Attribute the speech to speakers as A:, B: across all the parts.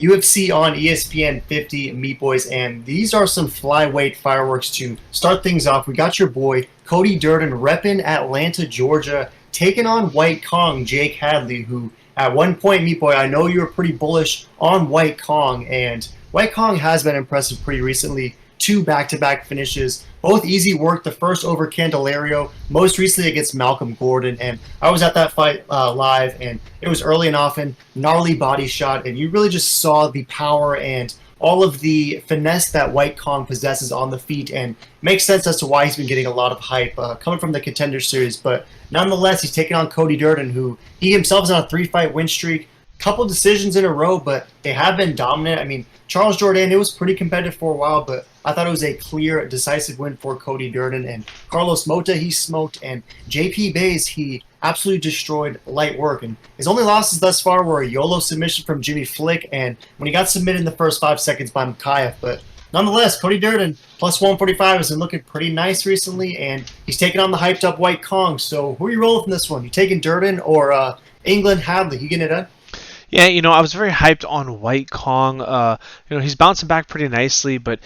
A: UFC on ESPN 50, Meat Boys, and these are some flyweight fireworks to start things off. We got your boy Cody Durden repping Atlanta, Georgia, taking on White Kong, Jake Hadley, who at one point, Meat Boy, I know you were pretty bullish on White Kong, and White Kong has been impressive pretty recently. Two back-to-back finishes, both easy work. The first over Candelario, most recently against Malcolm Gordon, and I was at that fight live, and it was early and often, gnarly body shot, and you really just saw the power and all of the finesse that White Kong possesses on the feet, and makes sense as to why he's been getting a lot of hype coming from the Contender Series. But nonetheless, he's taking on Cody Durden, who he himself is on a 3-fight win streak. Couple decisions in a row, but they have been dominant. I mean, Charles Jourdain, it was pretty competitive for a while, but I thought it was a clear, decisive win for Cody Durden. And Carlos Mota, he smoked, and JP Bays, he absolutely destroyed light work. And his only losses thus far were a YOLO submission from Jimmy Flick, and when he got submitted in the first 5 seconds by Makayev. But nonetheless, Cody Durden, plus 145, has been looking pretty nice recently, and he's taking on the hyped-up White Kong. So who are you rolling from this one? You taking Durden or England Hadley? You getting it done?
B: Yeah, I was very hyped on White Kong. He's bouncing back pretty nicely, but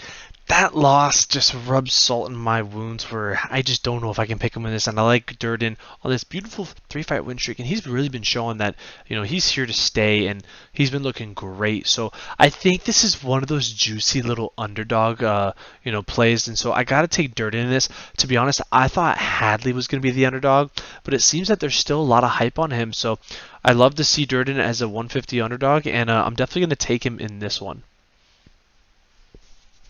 B: that loss just rubs salt in my wounds where I just don't know if I can pick him in this. And I like Durden on this beautiful 3-fight win streak, and he's really been showing that, he's here to stay, and he's been looking great. So I think this is one of those juicy little underdog, plays. And so I got to take Durden in this. To be honest, I thought Hadley was going to be the underdog, but it seems that there's still a lot of hype on him. So I love to see Durden as a 150 underdog, and I'm definitely going to take him in this one.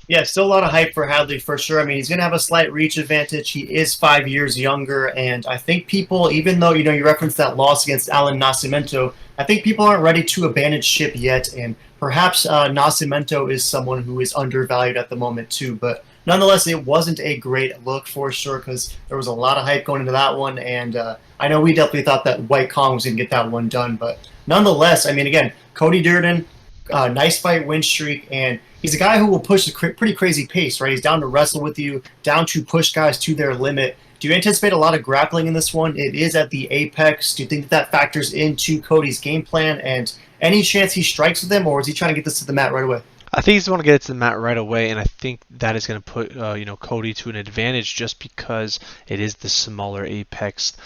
A: Yeah, still a lot of hype for Hadley for sure. I mean, he's going to have a slight reach advantage. He is 5 years younger, and I think people, even though, you referenced that loss against Alan Nascimento, I think people aren't ready to abandon ship yet, and perhaps Nascimento is someone who is undervalued at the moment too. But nonetheless, it wasn't a great look for sure because there was a lot of hype going into that one, and I know we definitely thought that White Kong was going to get that one done. But nonetheless, I mean, again, Cody Durden, nice fight win streak, and he's a guy who will push a pretty crazy pace, right? He's down to wrestle with you, down to push guys to their limit. Do you anticipate a lot of grappling in this one? It is at the apex. Do you think that factors into Cody's game plan? And any chance he strikes with him, or is he trying to get this to the mat right away?
B: I think he's going to get it to the mat right away, and I think that is going to put Cody to an advantage just because it is the smaller apex,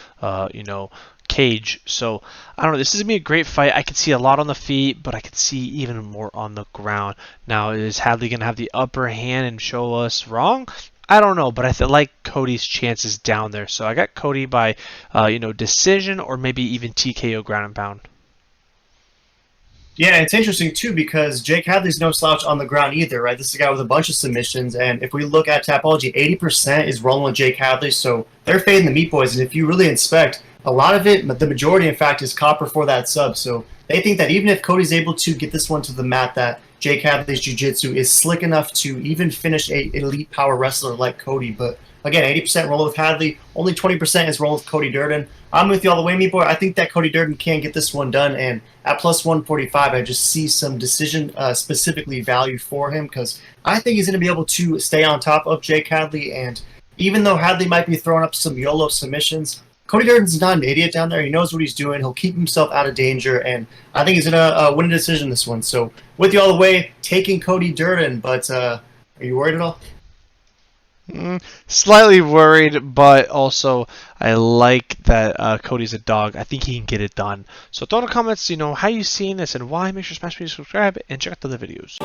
B: cage. So I don't know, this is gonna be a great fight. I could see a lot on the feet, but I could see even more on the ground. Now, is Hadley gonna have the upper hand and show us wrong? I don't know, but I like Cody's chances down there. So I got Cody by decision or maybe even TKO ground and pound.
A: Yeah, it's interesting too because Jake Hadley's no slouch on the ground either, right? This is a guy with a bunch of submissions, and if we look at Tapology, 80% is rolling with Jake Hadley, so they're fading the Meat Boys. And if you really inspect, a lot of it, the majority, in fact, is copper for that sub. So they think that even if Cody's able to get this one to the mat, that Jake Hadley's jiu-jitsu is slick enough to even finish an elite power wrestler like Cody. But again, 80% roll with Hadley, only 20% is roll with Cody Durden. I'm with you all the way, Meat Boy. I think that Cody Durden can get this one done, and at plus 145, I just see some decision specifically value for him because I think he's going to be able to stay on top of Jake Hadley. And even though Hadley might be throwing up some YOLO submissions, Cody Durden's not an idiot down there. He knows what he's doing. He'll keep himself out of danger, and I think he's going to win a decision this one. So with you all the way, taking Cody Durden, but are you worried at all?
B: Slightly worried, but also I like that Cody's a dog. I think he can get it done. So throw in the comments, how you seeing this and why. Make sure to smash me, subscribe, and check out the other videos.